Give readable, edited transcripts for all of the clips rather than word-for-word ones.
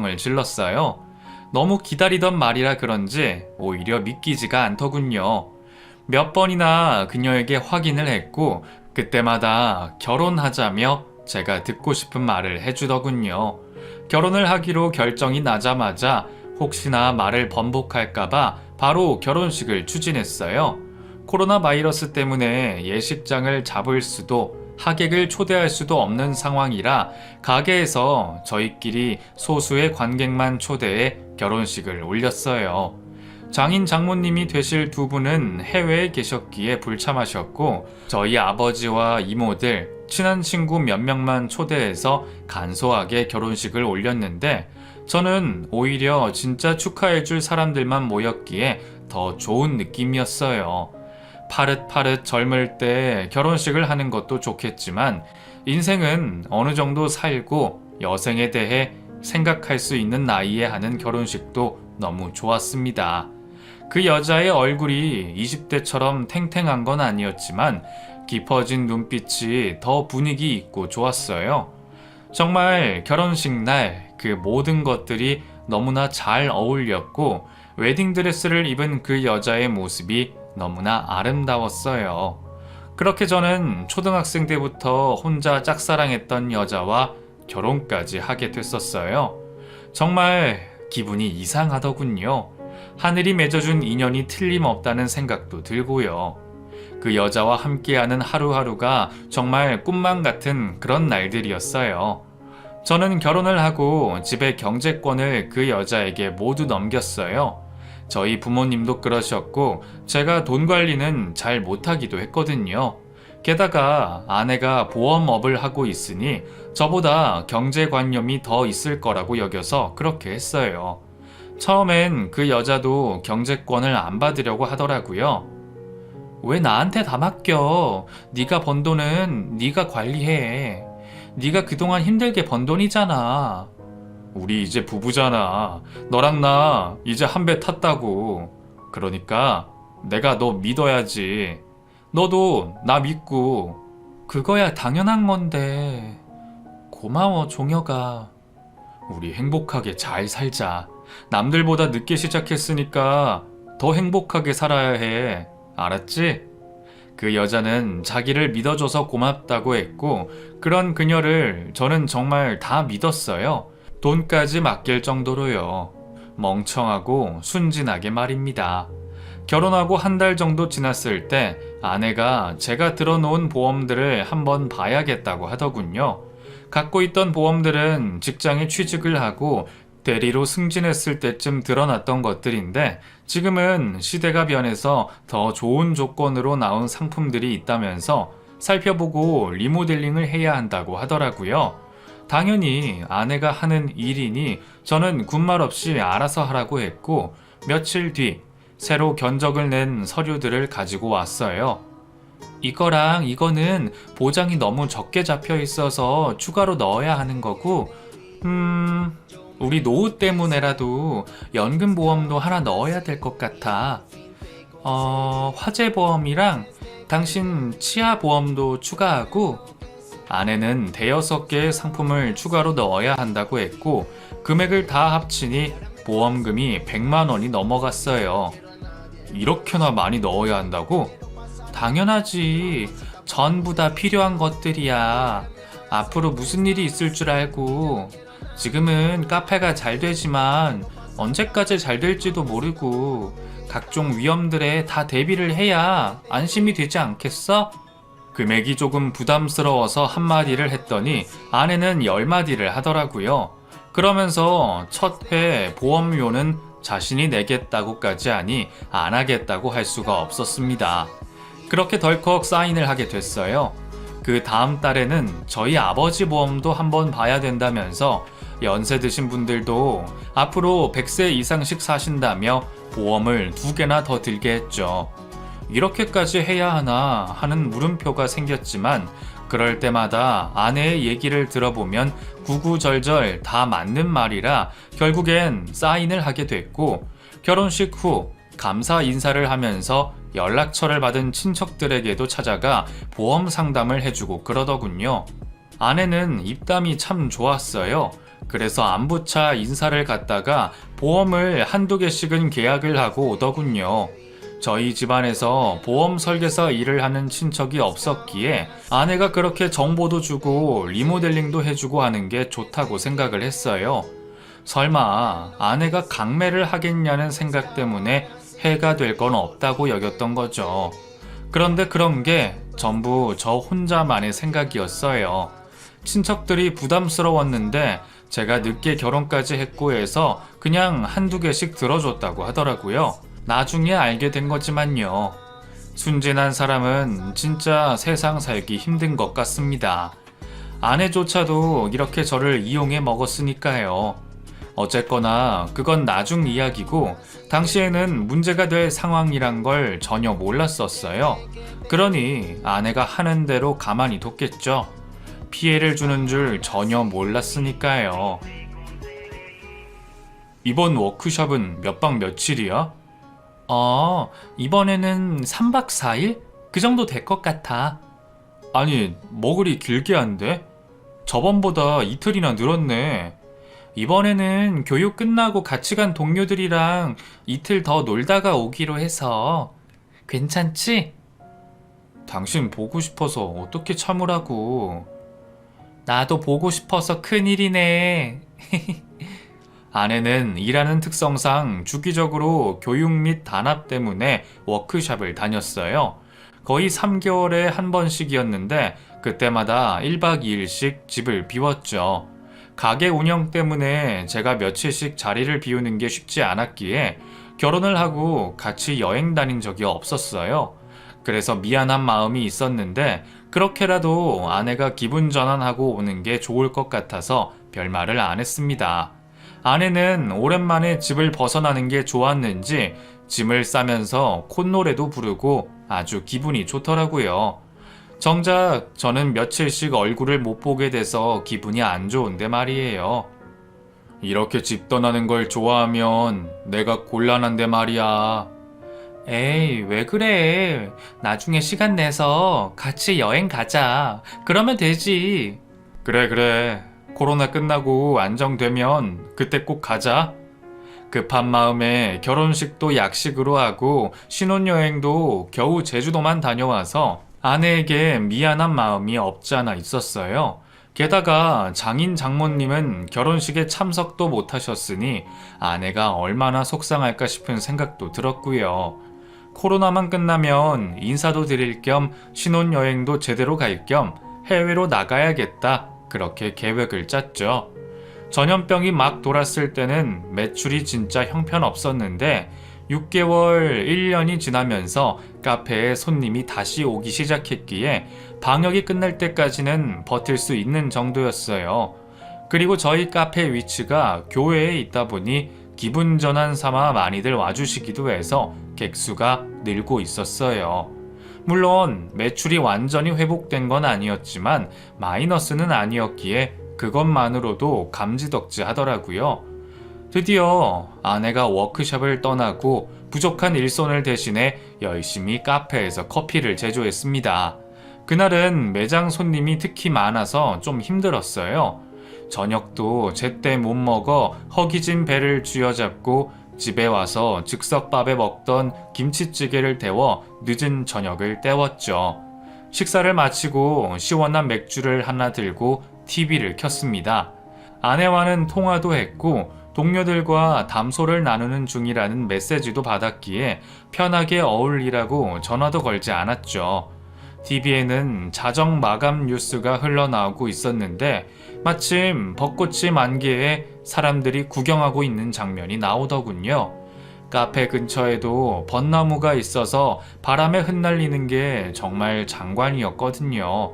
비명을 질렀어요. 너무 기다리던 말이라 그런지 오히려 믿기지가 않더군요. 몇 번이나 그녀에게 확인을 했고 그때마다 결혼하자며 제가 듣고 싶은 말을 해주더군요. 결혼을 하기로 결정이 나자마자 혹시나 말을 번복할까봐 바로 결혼식을 추진했어요. 코로나 바이러스 때문에 예식장을 잡을 수도 하객을 초대할 수도 없는 상황이라 가게에서 저희끼리 소수의 관객만 초대해 결혼식을 올렸어요. 장인 장모님이 되실 두 분은 해외에 계셨기에 불참하셨고 저희 아버지와 이모들, 친한 친구 몇 명만 초대해서 간소하게 결혼식을 올렸는데 저는 오히려 진짜 축하해줄 사람들만 모였기에 더 좋은 느낌이었어요. 파릇파릇 젊을 때 결혼식을 하는 것도 좋겠지만 인생은 어느 정도 살고 여생에 대해 생각할 수 있는 나이에 하는 결혼식도 너무 좋았습니다. 그 여자의 얼굴이 20대처럼 탱탱한 건 아니었지만 깊어진 눈빛이 더 분위기 있고 좋았어요. 정말 결혼식 날 그 모든 것들이 너무나 잘 어울렸고 웨딩드레스를 입은 그 여자의 모습이 너무나 아름다웠어요. 그렇게 저는 초등학생 때부터 혼자 짝사랑했던 여자와 결혼까지 하게 됐었어요. 정말 기분이 이상하더군요. 하늘이 맺어준 인연이 틀림없다는 생각도 들고요. 그 여자와 함께하는 하루하루가 정말 꿈만 같은 그런 날들이었어요. 저는 결혼을 하고 집의 경제권을 그 여자에게 모두 넘겼어요. 저희 부모님도 그러셨고 제가 돈 관리는 잘 못하기도 했거든요. 게다가 아내가 보험업을 하고 있으니 저보다 경제관념이 더 있을 거라고 여겨서 그렇게 했어요. 처음엔 그 여자도 경제권을 안 받으려고 하더라고요. 왜 나한테 다 맡겨? 네가 번 돈은 네가 관리해. 네가 그동안 힘들게 번 돈이잖아. 우리 이제 부부잖아. 너랑 나 이제 한 배 탔다고. 그러니까 내가 너 믿어야지. 너도 나 믿고. 그거야 당연한 건데. 고마워 종혁아. 우리 행복하게 잘 살자. 남들보다 늦게 시작했으니까 더 행복하게 살아야 해. 알았지? 그 여자는 자기를 믿어줘서 고맙다고 했고 그런 그녀를 저는 정말 다 믿었어요. 돈까지 맡길 정도로요. 멍청하고 순진하게 말입니다. 결혼하고 한 달 정도 지났을 때 아내가 제가 들어놓은 보험들을 한번 봐야겠다고 하더군요. 갖고 있던 보험들은 직장에 취직을 하고 대리로 승진했을 때쯤 드러났던 것들인데 지금은 시대가 변해서 더 좋은 조건으로 나온 상품들이 있다면서 살펴보고 리모델링을 해야 한다고 하더라고요. 당연히 아내가 하는 일이니 저는 군말 없이 알아서 하라고 했고 며칠 뒤 새로 견적을 낸 서류들을 가지고 왔어요. 이거랑 이거는 보장이 너무 적게 잡혀 있어서 추가로 넣어야 하는 거고 우리 노후 때문에라도 연금보험도 하나 넣어야 될 것 같아. 화재보험이랑 당신 치아보험도 추가하고 아내는 대여섯 개의 상품을 추가로 넣어야 한다고 했고 금액을 다 합치니 보험금이 100만 원이 넘어갔어요. 이렇게나 많이 넣어야 한다고? 당연하지. 전부 다 필요한 것들이야. 앞으로 무슨 일이 있을 줄 알고. 지금은 카페가 잘 되지만 언제까지 잘 될지도 모르고 각종 위험들에 다 대비를 해야 안심이 되지 않겠어? 금액이 조금 부담스러워서 한마디를 했더니 아내는 10마디를 하더라고요. 그러면서 첫 회 보험료는 자신이 내겠다고까지 하니 안 하겠다고 할 수가 없었습니다. 그렇게 덜컥 사인을 하게 됐어요. 그 다음 달에는 저희 아버지 보험도 한번 봐야 된다면서 연세 드신 분들도 앞으로 100세 이상씩 사신다며 보험을 2개나 더 들게 했죠. 이렇게까지 해야 하나 하는 물음표가 생겼지만 그럴 때마다 아내의 얘기를 들어보면 구구절절 다 맞는 말이라 결국엔 사인을 하게 됐고 결혼식 후 감사 인사를 하면서 연락처를 받은 친척들에게도 찾아가 보험 상담을 해주고 그러더군요. 아내는 입담이 참 좋았어요. 그래서 안부차 인사를 갔다가 보험을 한두 개씩은 계약을 하고 오더군요. 저희 집안에서 보험 설계사 일을 하는 친척이 없었기에 아내가 그렇게 정보도 주고 리모델링도 해주고 하는 게 좋다고 생각을 했어요. 설마 아내가 강매를 하겠냐는 생각 때문에 해가 될 건 없다고 여겼던 거죠. 그런데 그런 게 전부 저 혼자만의 생각이었어요. 친척들이 부담스러웠는데 제가 늦게 결혼까지 했고 해서 그냥 한두 개씩 들어줬다고 하더라고요. 나중에 알게 된 거지만요. 순진한 사람은 진짜 세상 살기 힘든 것 같습니다. 아내조차도 이렇게 저를 이용해 먹었으니까요. 어쨌거나 그건 나중 이야기고 당시에는 문제가 될 상황이란 걸 전혀 몰랐었어요. 그러니 아내가 하는 대로 가만히 뒀겠죠. 피해를 주는 줄 전혀 몰랐으니까요. 이번 워크숍은 몇 박 며칠이야? 이번에는 3박 4일? 그 정도 될 것 같아. 아니, 뭐 그리 길게 한대? 저번보다 이틀이나 늘었네. 이번에는 교육 끝나고 같이 간 동료들이랑 이틀 더 놀다가 오기로 해서. 괜찮지? 당신 보고 싶어서 어떻게 참으라고. 나도 보고 싶어서 큰일이네. 아내는 일하는 특성상 주기적으로 교육 및 단합 때문에 워크숍을 다녔어요. 거의 3개월에 한 번씩이었는데 그때마다 1박 2일씩 집을 비웠죠. 가게 운영 때문에 제가 며칠씩 자리를 비우는 게 쉽지 않았기에 결혼을 하고 같이 여행 다닌 적이 없었어요. 그래서 미안한 마음이 있었는데 그렇게라도 아내가 기분 전환하고 오는 게 좋을 것 같아서 별말을 안 했습니다. 아내는 오랜만에 집을 벗어나는 게 좋았는지 짐을 싸면서 콧노래도 부르고 아주 기분이 좋더라고요. 정작 저는 며칠씩 얼굴을 못 보게 돼서 기분이 안 좋은데 말이에요. 이렇게 집 떠나는 걸 좋아하면 내가 곤란한데 말이야. 에이, 왜 그래? 나중에 시간 내서 같이 여행 가자. 그러면 되지. 그래. 코로나 끝나고 안정되면 그때 꼭 가자. 급한 마음에 결혼식도 약식으로 하고 신혼여행도 겨우 제주도만 다녀와서 아내에게 미안한 마음이 없지 않아 있었어요. 게다가 장인 장모님은 결혼식에 참석도 못 하셨으니 아내가 얼마나 속상할까 싶은 생각도 들었고요. 코로나만 끝나면 인사도 드릴 겸 신혼여행도 제대로 갈 겸 해외로 나가야겠다. 그렇게 계획을 짰죠. 전염병이 막 돌았을 때는 매출이 진짜 형편없었는데 6개월, 1년이 지나면서 카페에 손님이 다시 오기 시작했기에 방역이 끝날 때까지는 버틸 수 있는 정도였어요. 그리고 저희 카페 위치가 교외에 있다 보니 기분 전환 삼아 많이들 와주시기도 해서 객수가 늘고 있었어요. 물론 매출이 완전히 회복된 건 아니었지만 마이너스는 아니었기에 그것만으로도 감지덕지 하더라고요. 드디어 아내가 워크숍을 떠나고 부족한 일손을 대신해 열심히 카페에서 커피를 제조했습니다. 그날은 매장 손님이 특히 많아서 좀 힘들었어요. 저녁도 제때 못 먹어 허기진 배를 쥐어잡고 집에 와서 즉석밥에 먹던 김치찌개를 데워 늦은 저녁을 때웠죠. 식사를 마치고 시원한 맥주를 하나 들고 TV를 켰습니다. 아내와는 통화도 했고 동료들과 담소를 나누는 중이라는 메시지도 받았기에 편하게 어울리라고 전화도 걸지 않았죠. TV에는 자정 마감 뉴스가 흘러나오고 있었는데 마침 벚꽃이 만개에 사람들이 구경하고 있는 장면이 나오더군요. 카페 근처에도 벚나무가 있어서 바람에 흩날리는 게 정말 장관이었거든요.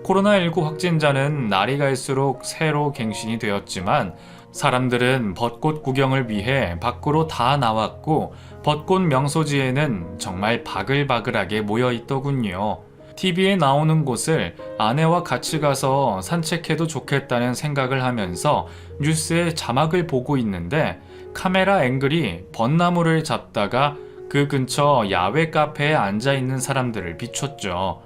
코로나19 확진자는 날이 갈수록 새로 갱신이 되었지만 사람들은 벚꽃 구경을 위해 밖으로 다 나왔고 벚꽃 명소지에는 정말 바글바글하게 모여 있더군요. TV에 나오는 곳을 아내와 같이 가서 산책해도 좋겠다는 생각을 하면서 뉴스에 자막을 보고 있는데 카메라 앵글이 벚나무를 잡다가 그 근처 야외 카페에 앉아 있는 사람들을 비췄죠.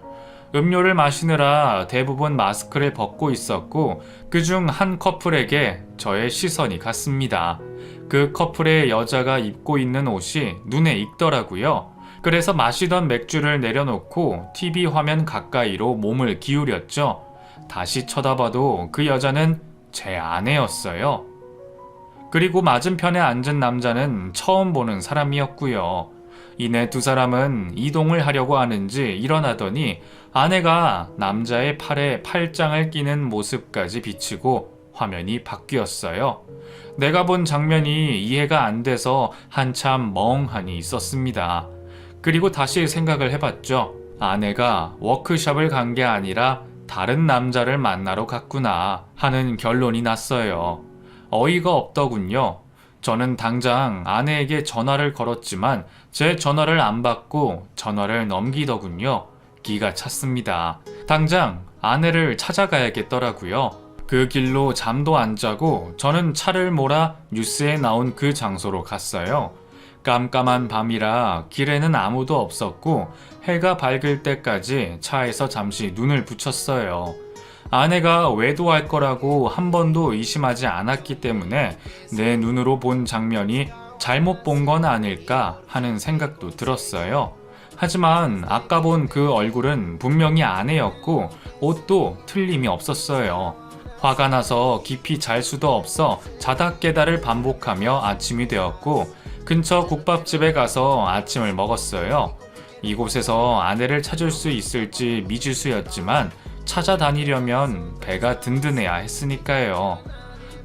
음료를 마시느라 대부분 마스크를 벗고 있었고 그중 한 커플에게 저의 시선이 갔습니다. 그 커플의 여자가 입고 있는 옷이 눈에 익더라고요. 그래서 마시던 맥주를 내려놓고 TV 화면 가까이로 몸을 기울였죠. 다시 쳐다봐도 그 여자는 제 아내였어요. 그리고 맞은편에 앉은 남자는 처음 보는 사람이었고요. 이내 두 사람은 이동을 하려고 하는지 일어나더니 아내가 남자의 팔에 팔짱을 끼는 모습까지 비치고 화면이 바뀌었어요. 내가 본 장면이 이해가 안 돼서 한참 멍하니 있었습니다. 그리고 다시 생각을 해봤죠. 아내가 워크숍을 간 게 아니라 다른 남자를 만나러 갔구나 하는 결론이 났어요. 어이가 없더군요. 저는 당장 아내에게 전화를 걸었지만 제 전화를 안 받고 전화를 넘기더군요. 기가 찼습니다. 당장 아내를 찾아가야겠더라고요. 그 길로 잠도 안 자고 저는 차를 몰아 뉴스에 나온 그 장소로 갔어요. 깜깜한 밤이라 길에는 아무도 없었고 해가 밝을 때까지 차에서 잠시 눈을 붙였어요. 아내가 외도할 거라고 한 번도 의심하지 않았기 때문에 내 눈으로 본 장면이 잘못 본 건 아닐까 하는 생각도 들었어요. 하지만 아까 본 그 얼굴은 분명히 아내였고 옷도 틀림이 없었어요. 화가 나서 깊이 잘 수도 없어 자다 깨다를 반복하며 아침이 되었고 근처 국밥집에 가서 아침을 먹었어요. 이곳에서 아내를 찾을 수 있을지 미지수였지만 찾아다니려면 배가 든든해야 했으니까요.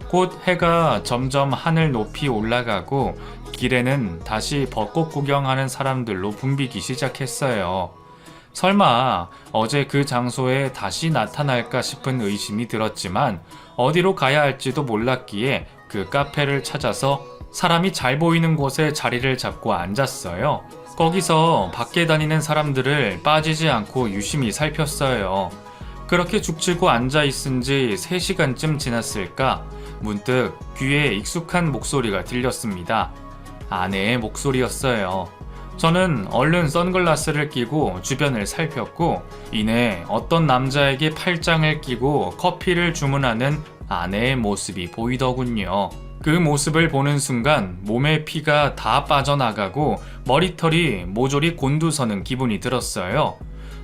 곧 해가 점점 하늘 높이 올라가고 길에는 다시 벚꽃 구경하는 사람들로 붐비기 시작했어요. 설마 어제 그 장소에 다시 나타날까 싶은 의심이 들었지만 어디로 가야 할지도 몰랐기에 그 카페를 찾아서 사람이 잘 보이는 곳에 자리를 잡고 앉았어요. 거기서 밖에 다니는 사람들을 빠지지 않고 유심히 살폈어요. 그렇게 죽치고 앉아있은 지 3시간쯤 지났을까 문득 귀에 익숙한 목소리가 들렸습니다. 아내의 목소리였어요. 저는 얼른 선글라스를 끼고 주변을 살폈고 이내 어떤 남자에게 팔짱을 끼고 커피를 주문하는 아내의 모습이 보이더군요. 그 모습을 보는 순간 몸에 피가 다 빠져나가고 머리털이 모조리 곤두서는 기분이 들었어요.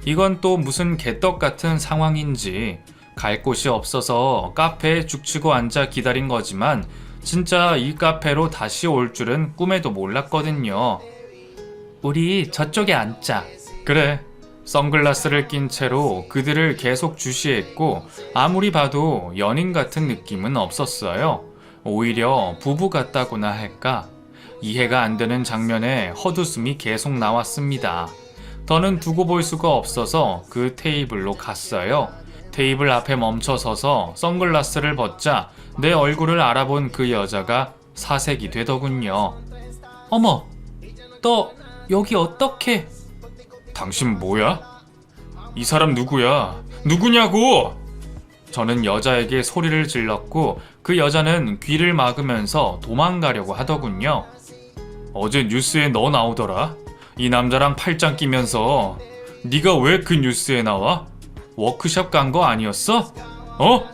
이건 또 무슨 개떡 같은 상황인지 갈 곳이 없어서 카페에 죽치고 앉아 기다린 거지만 진짜 이 카페로 다시 올 줄은 꿈에도 몰랐거든요. 우리 저쪽에 앉자. 그래. 선글라스를 낀 채로 그들을 계속 주시했고 아무리 봐도 연인 같은 느낌은 없었어요. 오히려 부부 같다고나 할까? 이해가 안 되는 장면에 헛웃음이 계속 나왔습니다. 더는 두고 볼 수가 없어서 그 테이블로 갔어요. 테이블 앞에 멈춰 서서 선글라스를 벗자 내 얼굴을 알아본 그 여자가 사색이 되더군요. 어머, 너 여기 어떻게? 당신 뭐야? 이 사람 누구야? 누구냐고! 저는 여자에게 소리를 질렀고 그 여자는 귀를 막으면서 도망가려고 하더군요. 어제 뉴스에 너 나오더라. 이 남자랑 팔짱 끼면서 네가 왜 그 뉴스에 나와? 워크숍 간 거 아니었어? 어?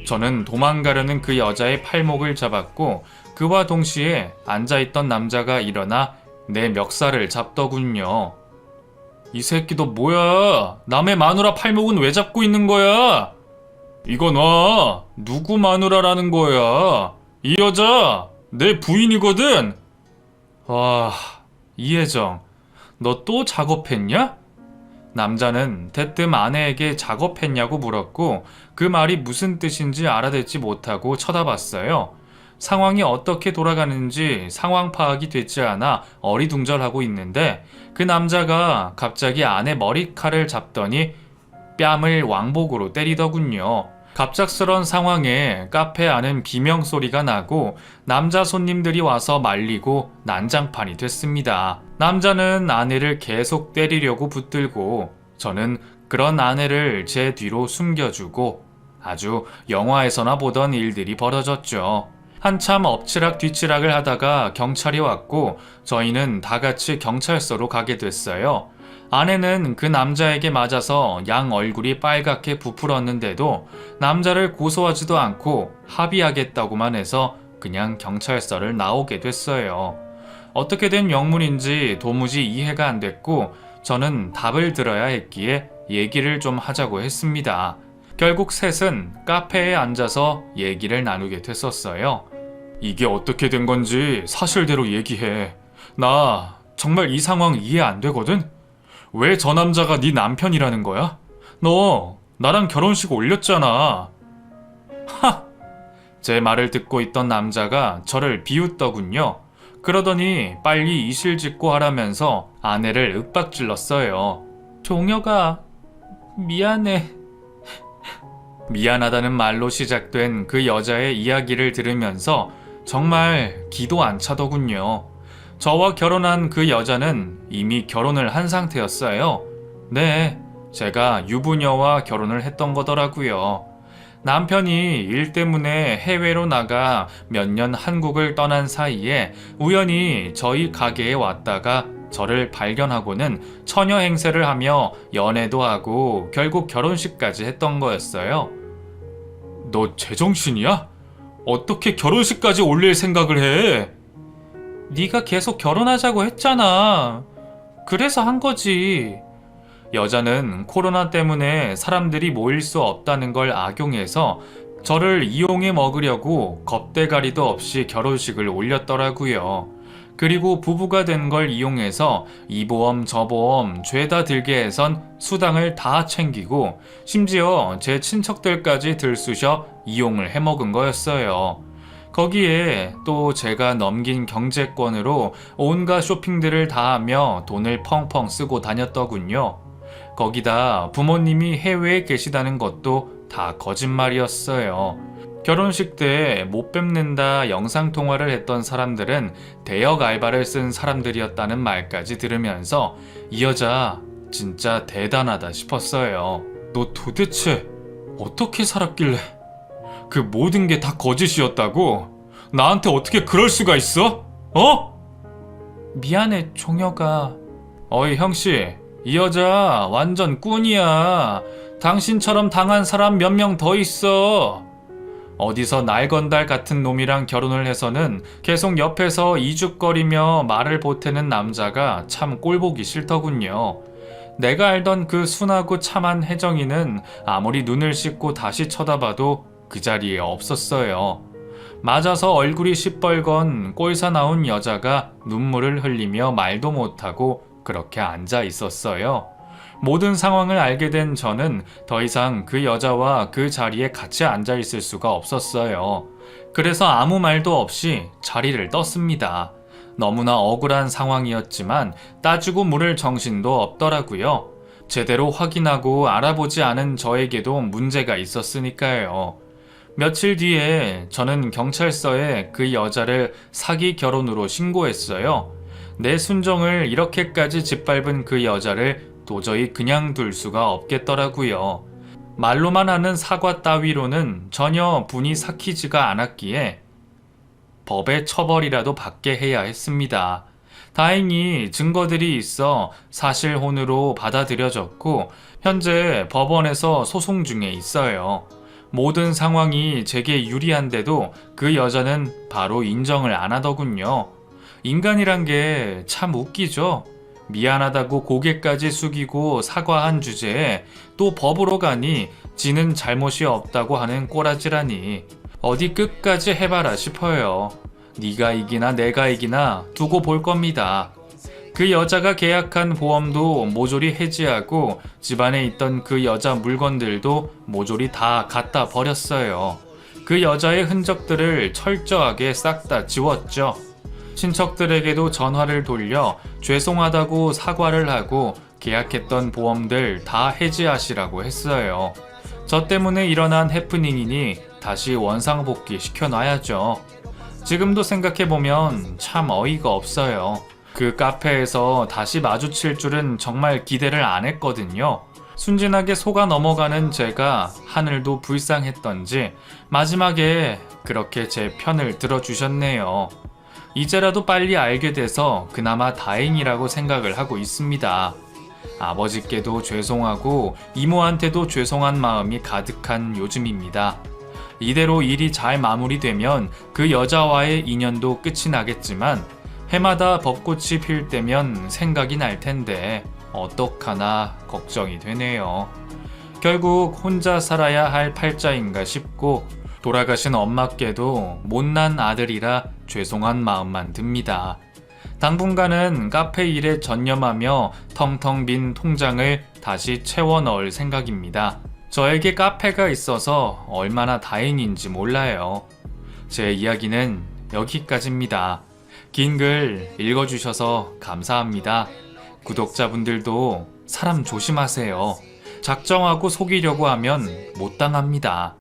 저는 도망가려는 그 여자의 팔목을 잡았고 그와 동시에 앉아있던 남자가 일어나 내 멱살을 잡더군요. 이 새끼 너 뭐야? 남의 마누라 팔목은 왜 잡고 있는 거야? 이거 놔. 누구 마누라라는 거야? 이 여자 내 부인이거든. 와, 이혜정, 너 또 작업했냐? 남자는 대뜸 아내에게 작업했냐고 물었고 그 말이 무슨 뜻인지 알아듣지 못하고 쳐다봤어요. 상황이 어떻게 돌아가는지 상황 파악이 되지 않아 어리둥절하고 있는데 그 남자가 갑자기 아내 머리칼을 잡더니 뺨을 왕복으로 때리더군요. 갑작스런 상황에 카페 안은 비명소리가 나고 남자 손님들이 와서 말리고 난장판이 됐습니다. 남자는 아내를 계속 때리려고 붙들고 저는 그런 아내를 제 뒤로 숨겨주고 아주 영화에서나 보던 일들이 벌어졌죠. 한참 엎치락 뒤치락을 하다가 경찰이 왔고 저희는 다 같이 경찰서로 가게 됐어요. 아내는 그 남자에게 맞아서 양 얼굴이 빨갛게 부풀었는데도 남자를 고소하지도 않고 합의하겠다고만 해서 그냥 경찰서를 나오게 됐어요. 어떻게 된 영문인지 도무지 이해가 안 됐고 저는 답을 들어야 했기에 얘기를 좀 하자고 했습니다. 결국 셋은 카페에 앉아서 얘기를 나누게 됐었어요. 이게 어떻게 된 건지 사실대로 얘기해. 나 정말 이 상황 이해 안 되거든? 왜 저 남자가 네 남편이라는 거야? 너 나랑 결혼식 올렸잖아. 하! 제 말을 듣고 있던 남자가 저를 비웃더군요. 그러더니 빨리 이실직고 하라면서 아내를 윽박질렀어요. 종혁아, 미안해. 미안하다는 말로 시작된 그 여자의 이야기를 들으면서 정말 기도 안 차더군요. 저와 결혼한 그 여자는 이미 결혼을 한 상태였어요. 네, 제가 유부녀와 결혼을 했던 거더라고요. 남편이 일 때문에 해외로 나가 몇 년 한국을 떠난 사이에 우연히 저희 가게에 왔다가 저를 발견하고는 처녀 행세를 하며 연애도 하고 결국 결혼식까지 했던 거였어요. 너 제정신이야? 어떻게 결혼식까지 올릴 생각을 해? 네가 계속 결혼하자고 했잖아. 그래서 한 거지. 여자는 코로나 때문에 사람들이 모일 수 없다는 걸 악용해서 저를 이용해 먹으려고 겁대가리도 없이 결혼식을 올렸더라고요. 그리고 부부가 된 걸 이용해서 이 보험 저 보험 죄다 들게 해선 수당을 다 챙기고 심지어 제 친척들까지 들쑤셔 이용을 해먹은 거였어요. 거기에 또 제가 넘긴 경제권으로 온갖 쇼핑들을 다 하며 돈을 펑펑 쓰고 다녔더군요. 거기다 부모님이 해외에 계시다는 것도 다 거짓말이었어요. 결혼식 때 못 뵙는다 영상통화를 했던 사람들은 대역 알바를 쓴 사람들이었다는 말까지 들으면서 이 여자 진짜 대단하다 싶었어요. 너 도대체 어떻게 살았길래 그 모든 게 다 거짓이었다고? 나한테 어떻게 그럴 수가 있어? 어? 미안해 종혁아. 어이 형씨, 이 여자 완전 꾼이야. 당신처럼 당한 사람 몇 명 더 있어. 어디서 날건달 같은 놈이랑 결혼을 해서는 계속 옆에서 이죽거리며 말을 보태는 남자가 참 꼴보기 싫더군요. 내가 알던 그 순하고 참한 혜정이는 아무리 눈을 씻고 다시 쳐다봐도 그 자리에 없었어요. 맞아서 얼굴이 시뻘건 꼴사 나온 여자가 눈물을 흘리며 말도 못하고 그렇게 앉아 있었어요. 모든 상황을 알게 된 저는 더 이상 그 여자와 그 자리에 같이 앉아 있을 수가 없었어요. 그래서 아무 말도 없이 자리를 떴습니다. 너무나 억울한 상황이었지만 따지고 물을 정신도 없더라고요. 제대로 확인하고 알아보지 않은 저에게도 문제가 있었으니까요. 며칠 뒤에 저는 경찰서에 그 여자를 사기 결혼으로 신고했어요. 내 순정을 이렇게까지 짓밟은 그 여자를 도저히 그냥 둘 수가 없겠더라고요. 말로만 하는 사과 따위로는 전혀 분이 삭히지가 않았기에 법의 처벌이라도 받게 해야 했습니다. 다행히 증거들이 있어 사실혼으로 받아들여졌고 현재 법원에서 소송 중에 있어요. 모든 상황이 제게 유리한데도 그 여자는 바로 인정을 안 하더군요. 인간이란 게 참 웃기죠. 미안하다고 고개까지 숙이고 사과한 주제에 또 법으로 가니 지는 잘못이 없다고 하는 꼬라지라니 어디 끝까지 해봐라 싶어요. 네가 이기나 내가 이기나 두고 볼 겁니다. 그 여자가 계약한 보험도 모조리 해지하고 집안에 있던 그 여자 물건들도 모조리 다 갖다 버렸어요. 그 여자의 흔적들을 철저하게 싹 다 지웠죠. 친척들에게도 전화를 돌려 죄송하다고 사과를 하고 계약했던 보험들 다 해지하시라고 했어요. 저 때문에 일어난 해프닝이니 다시 원상복귀 시켜놔야죠. 지금도 생각해보면 참 어이가 없어요. 그 카페에서 다시 마주칠 줄은 정말 기대를 안 했거든요. 순진하게 속아 넘어가는 제가 하늘도 불쌍했던지 마지막에 그렇게 제 편을 들어주셨네요. 이제라도 빨리 알게 돼서 그나마 다행이라고 생각을 하고 있습니다. 아버지께도 죄송하고 이모한테도 죄송한 마음이 가득한 요즘입니다. 이대로 일이 잘 마무리되면 그 여자와의 인연도 끝이 나겠지만 해마다 벚꽃이 필 때면 생각이 날 텐데 어떡하나 걱정이 되네요. 결국 혼자 살아야 할 팔자인가 싶고 돌아가신 엄마께도 못난 아들이라 죄송한 마음만 듭니다. 당분간은 카페 일에 전념하며 텅텅 빈 통장을 다시 채워 넣을 생각입니다. 저에게 카페가 있어서 얼마나 다행인지 몰라요. 제 이야기는 여기까지입니다. 긴 글 읽어주셔서 감사합니다. 구독자분들도 사람 조심하세요. 작정하고 속이려고 하면 못 당합니다.